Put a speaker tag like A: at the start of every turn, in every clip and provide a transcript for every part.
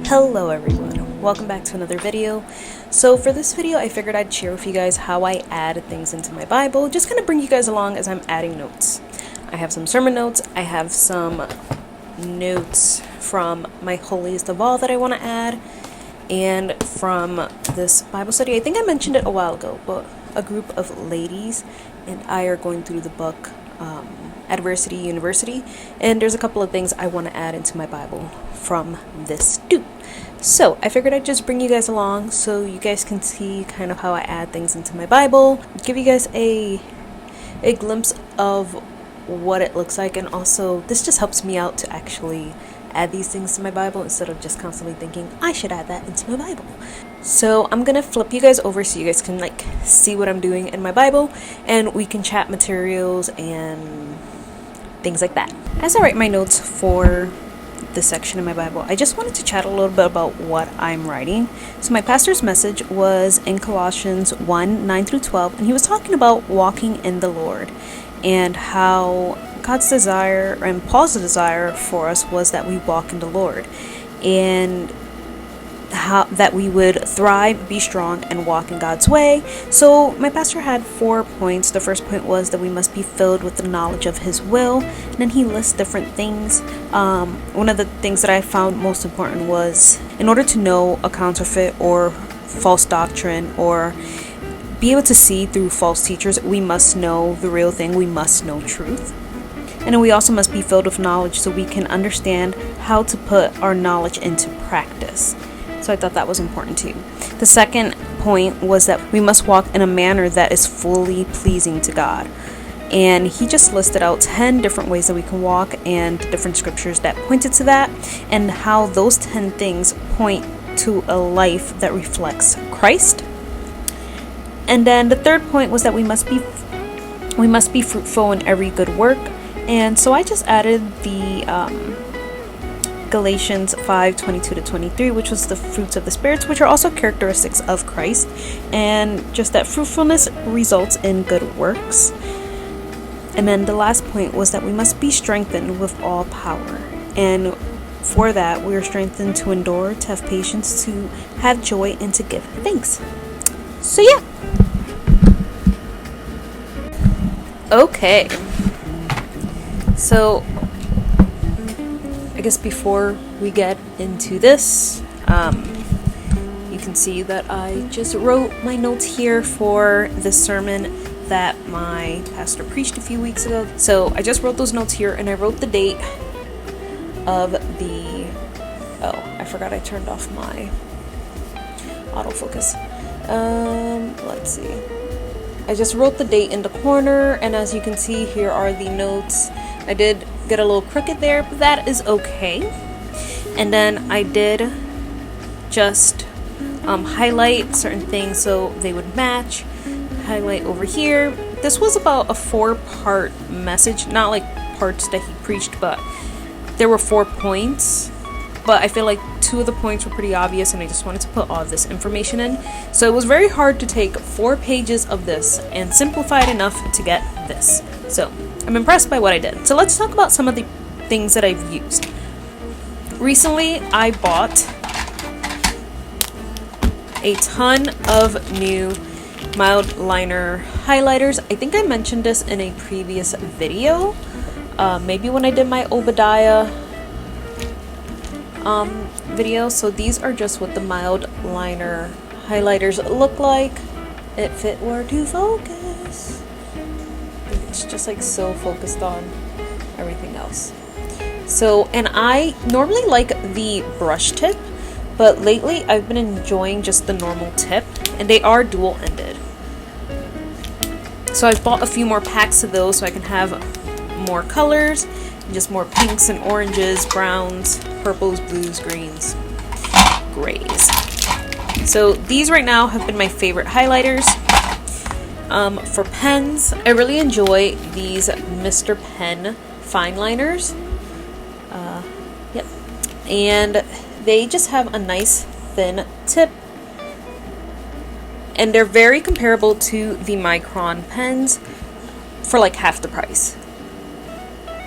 A: Hello everyone, welcome back to another video. So for this video I figured I'd share with you guys how I add things into my Bible, just kind of bring you guys along as I'm adding notes. I have some sermon notes, I have some notes from my holiest of all that I want to add, and from this Bible study. I think I mentioned it a while ago, but a group of ladies and I are going through the book Adversity University, and there's a couple of things I want to add into my Bible from this too. So I figured I'd just bring you guys along so you guys can see kind of how I add things into my Bible, give you guys a glimpse of what it looks like, and also this just helps me out to actually add these things to my Bible instead of just constantly thinking I should add that into my Bible. So I'm gonna flip you guys over so you guys can see what I'm doing in my Bible, and we can chat materials and things like that. As I write my notes for this section in my Bible, I just wanted to chat a little bit about what I'm writing. So my pastor's message was in Colossians 1:9-12, and he was talking about walking in the Lord and how God's desire and Paul's desire for us was that we walk in the Lord, and how that we would thrive, be strong, and walk in God's way. So my pastor had 4 points. The first point was that we must be filled with the knowledge of his will, and then he lists different things. One of the things that I found most important was, in order to know a counterfeit or false doctrine, or be able to see through false teachers, we must know the real thing. We must know truth. And then we also must be filled with knowledge so we can understand how to put our knowledge into practice. So I thought that was important too. The second point was that we must walk in a manner that is fully pleasing to God. And he just listed out 10 different ways that we can walk and different scriptures that pointed to that, and how those 10 things point to a life that reflects Christ. And then the third point was that we must be fruitful in every good work. And so I just added the Galatians 5:22-23, which was the fruits of the spirits, which are also characteristics of Christ, and just that fruitfulness results in good works. And then the last point was that we must be strengthened with all power, and for that we are strengthened to endure, to have patience, to have joy, and to give thanks. So yeah. Okay, so I guess before we get into this, you can see that I just wrote my notes here for the sermon that my pastor preached a few weeks ago. So I just wrote those notes here, and I wrote the date of the, oh, I forgot I turned off my autofocus. Let's see. I just wrote the date in the corner, and as you can see, here are the notes. I did get a little crooked there, but that is okay. And then I did just highlight certain things so they would match. Highlight over here. This was about a 4-part message, not like parts that he preached, but there were 4 points. But I feel like 2 of the points were pretty obvious, and I just wanted to put all of this information in. So it was very hard to take 4 pages of this and simplify it enough to get this. So I'm impressed by what I did. So let's talk about some of the things that I've used. Recently, I bought a ton of new mild liner highlighters. I think I mentioned this in a previous video. Maybe when I did my Obadiah video. So these are just what the mild liner highlighters look like if it were to focus. It's just so focused on everything else. So, and I normally like the brush tip, but lately I've been enjoying just the normal tip, and they are dual ended. So I've bought a few more packs of those so I can have more colors, just more pinks and oranges, browns, purples, blues, greens, grays. So these right now have been my favorite highlighters. For pens, I really enjoy these Mr. Pen fine liners. Yep. And they just have a nice thin tip. And they're very comparable to the Micron pens for half the price.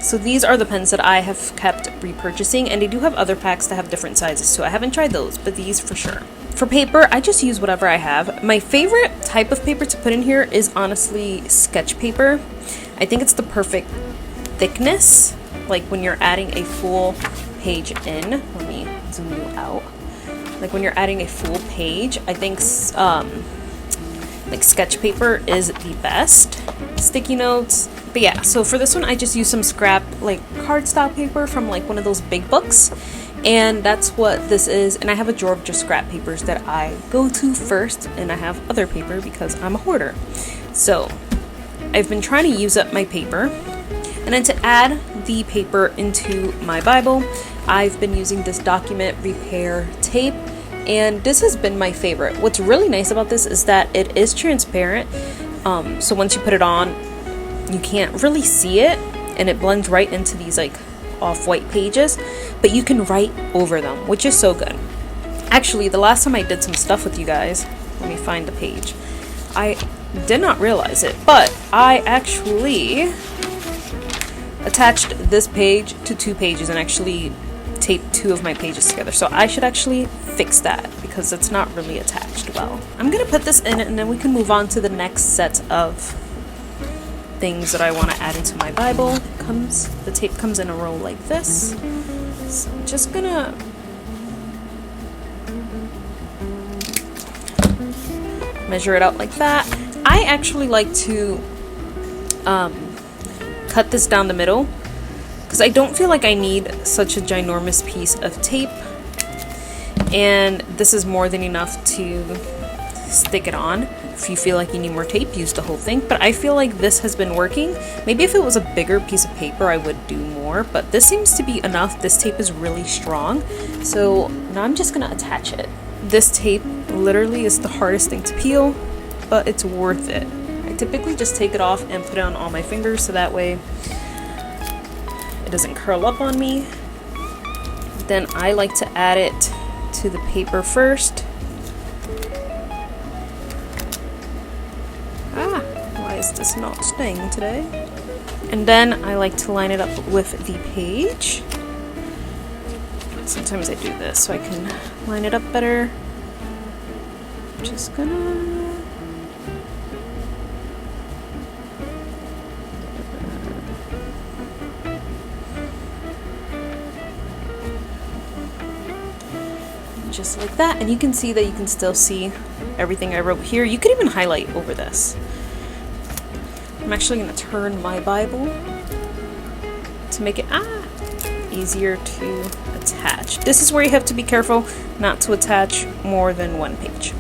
A: So these are the pens that I have kept repurchasing, and they do have other packs that have different sizes too. I haven't tried those, but these for sure. For paper, I just use whatever I have. My favorite type of paper to put in here is honestly sketch paper. I think it's the perfect thickness, like when you're adding a full page in. Let me zoom you out. Like when you're adding a full page, I think like sketch paper is the best. Sticky notes. But yeah, so for this one, I just use some scrap like cardstock paper from like one of those big books. And that's what this is. And I have a drawer of just scrap papers that I go to first. And I have other paper because I'm a hoarder. So I've been trying to use up my paper. And then to add the paper into my Bible, I've been using this document repair tape. And this has been my favorite. What's really nice about this is that it is transparent. So once you put it on, you can't really see it. And it blends right into these like off-white pages, but you can write over them, which is so good. Actually, the last time I did some stuff with you guys, let me find the page. I did not realize it, but I actually attached this page to 2 pages and actually taped 2 of my pages together. So I should actually fix that because it's not really attached well. I'm gonna put this in and then we can move on to the next set of things that I want to add into my Bible. The tape comes in a roll like this. So I'm just gonna measure it out like that. I actually like to cut this down the middle because I don't feel like I need such a ginormous piece of tape, and this is more than enough to stick it on. If you feel like you need more tape, use the whole thing, but I feel like this has been working. Maybe if it was a bigger piece of paper I would do more, but this seems to be enough. This tape is really strong, so now I'm just gonna attach it. This tape literally is the hardest thing to peel, but it's worth it. I typically just take it off and put it on all my fingers so that way it doesn't curl up on me. Then I like to add it to the paper first. Why is this not staying today? And then I like to line it up with the page. Sometimes I do this so I can line it up better. Just gonna... just like that, and you can see that you can still see everything I wrote here. You could even highlight over this. I'm actually going to turn my Bible to make it easier to attach. This is where you have to be careful not to attach more than one page.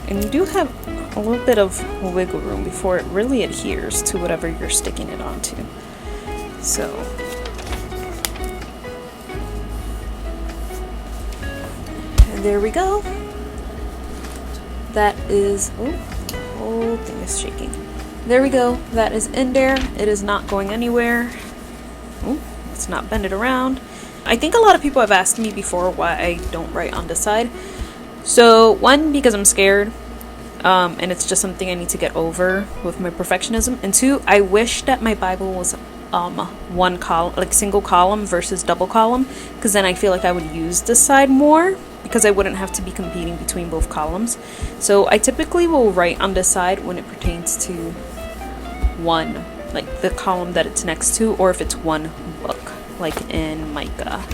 A: And you do have a little bit of wiggle room before it really adheres to whatever you're sticking it onto. So there we go. That is, oh, the whole thing is shaking. There we go. That is in there. It is not going anywhere. Oh, let's not bend it around. I think a lot of people have asked me before why I don't write on this side. So one, because I'm scared, and it's just something I need to get over with my perfectionism. And 2, I wish that my Bible was one column, like single column versus double column, because then I feel like I would use this side more, because I wouldn't have to be competing between both columns. So I typically will write on this side when it pertains to one, like the column that it's next to, or if it's one book, like in Micah.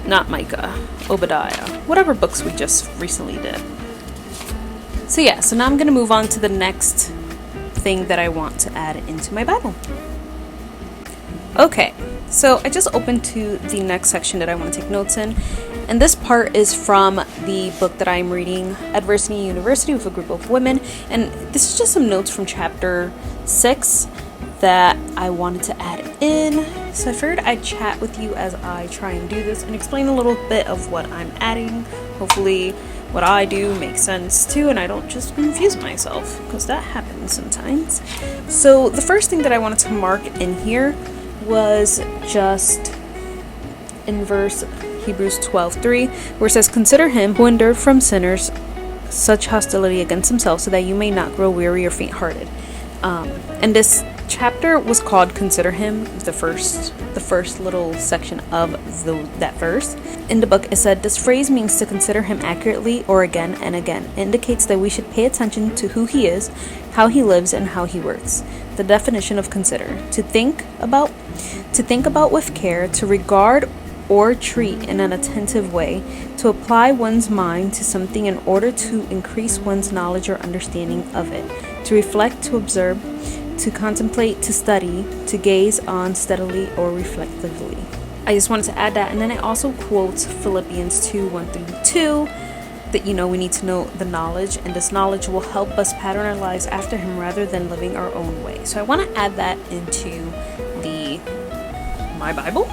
A: Not Micah, Obadiah, whatever books we just recently did. So yeah, so now I'm gonna move on to the next thing that I want to add into my Bible. Okay, so I just opened to the next section that I want to take notes in, and this part is from the book that I'm reading, Adversity University, with a group of women, and this is just some notes from chapter 6 that I wanted to add in. So I figured I'd chat with you as I try and do this and explain a little bit of what I'm adding. Hopefully what I do makes sense too, and I don't just confuse myself, because that happens sometimes. So the first thing that I wanted to mark in here was just in verse Hebrews 12:3, where it says, "Consider him who endured from sinners such hostility against himself, so that you may not grow weary or faint-hearted." And this chapter was called "Consider Him," the first little section of that verse. In the book, it said, "This phrase means to consider him accurately or again and again. It indicates that we should pay attention to who he is, how he lives, and how he works." The definition of consider: to think about with care, to regard or treat in an attentive way, to apply one's mind to something in order to increase one's knowledge or understanding of it, to reflect, to observe, to contemplate, to study, to gaze on steadily or reflectively. I just wanted to add that, and then it also quotes Philippians 2:1-2, that we need to know the knowledge, and this knowledge will help us pattern our lives after him rather than living our own way. So I want to add that into my Bible.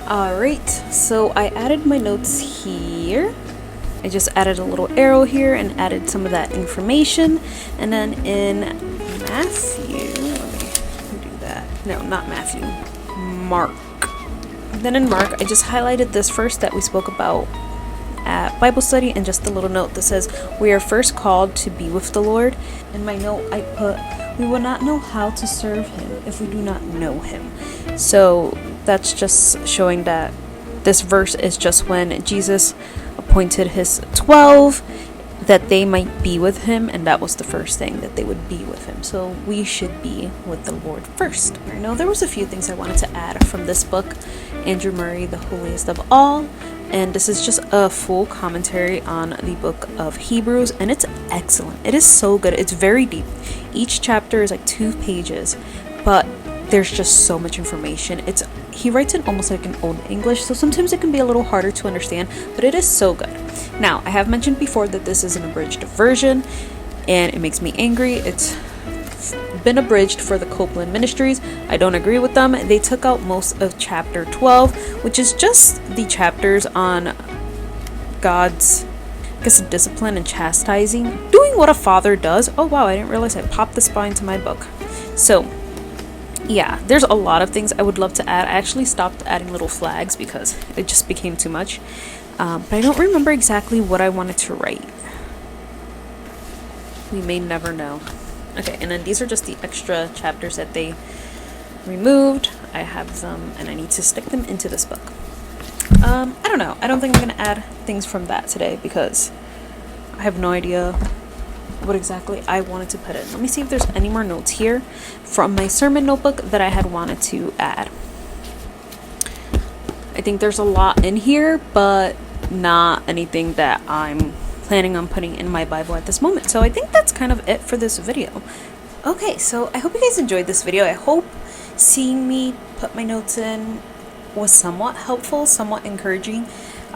A: Alright, so I added my notes here. I just added a little arrow here and added some of that information. And then in Matthew, let me do that. No, not Matthew. Mark. Then in Mark, I just highlighted this verse that we spoke about at Bible study, and just a little note that says, "We are first called to be with the Lord." In my note, I put, "We will not know how to serve him if we do not know him." So that's just showing that this verse is just when Jesus appointed his 12 that they might be with him, and that was the first thing, that they would be with him. So we should be with the Lord first. I know there was a few things I wanted to add from this book, Andrew Murray, The Holiest of All, and this is just a full commentary on the book of Hebrews, and it's excellent. It is so good. It's very deep. Each chapter is like 2 pages, but there's just so much information. He writes in almost like an old English, so sometimes it can be a little harder to understand, but it is so good. Now, I have mentioned before that this is an abridged version, and it makes me angry. It's been abridged for the Copeland Ministries. I don't agree with them. They took out most of chapter 12, which is just the chapters on God's, discipline and chastising, doing what a father does. Oh wow, I didn't realize I popped the spine to my book. So yeah, there's a lot of things I would love to add. I actually stopped adding little flags because it just became too much. But I don't remember exactly what I wanted to write. We may never know. Okay, and then these are just the extra chapters that they removed. I have them, and I need to stick them into this book. I don't know. I don't think I'm going to add things from that today because I have no idea what exactly I wanted to put in. Let me see if there's any more notes here from my sermon notebook that I had wanted to add. I think there's a lot in here, but not anything that I'm planning on putting in my Bible at this moment. So I think that's kind of it for this video. Okay, so I hope you guys enjoyed this video. I hope seeing me put my notes in was somewhat helpful, somewhat encouraging.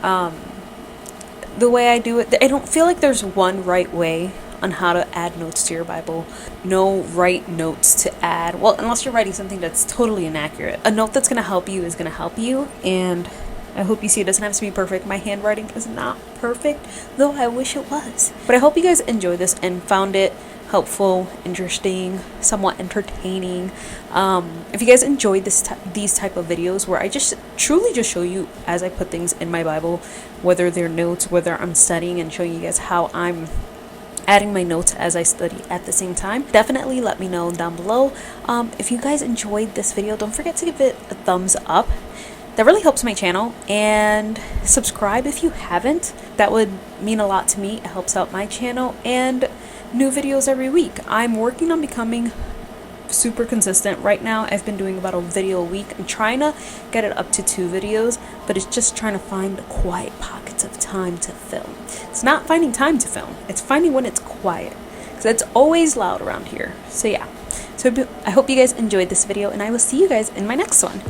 A: The way I do it, I don't feel like there's one right way on how to add notes to your Bible. No right notes to add. Well, unless you're writing something that's totally inaccurate. A note that's going to help you is going to help you, and I hope you see it doesn't have to be perfect. My handwriting is not perfect, though I wish it was. But I hope you guys enjoyed this and found it helpful, interesting, somewhat entertaining. If you guys enjoyed these type of videos where I just truly just show you as I put things in my Bible, whether they're notes, whether I'm studying, and showing you guys how I'm adding my notes as I study at the same time, definitely let me know down below. If you guys enjoyed this video, don't forget to give it a thumbs up. That really helps my channel, and subscribe if you haven't. That would mean a lot to me. It helps out my channel, and new videos every week. I'm working on becoming super consistent. Right now I've been doing about a video a week. I'm trying to get it up to 2 videos, but it's just trying to find quiet pockets of time to film. It's not finding time to film, it's finding when it's quiet, because it's always loud around here. So yeah, so I hope you guys enjoyed this video, and I will see you guys in my next one.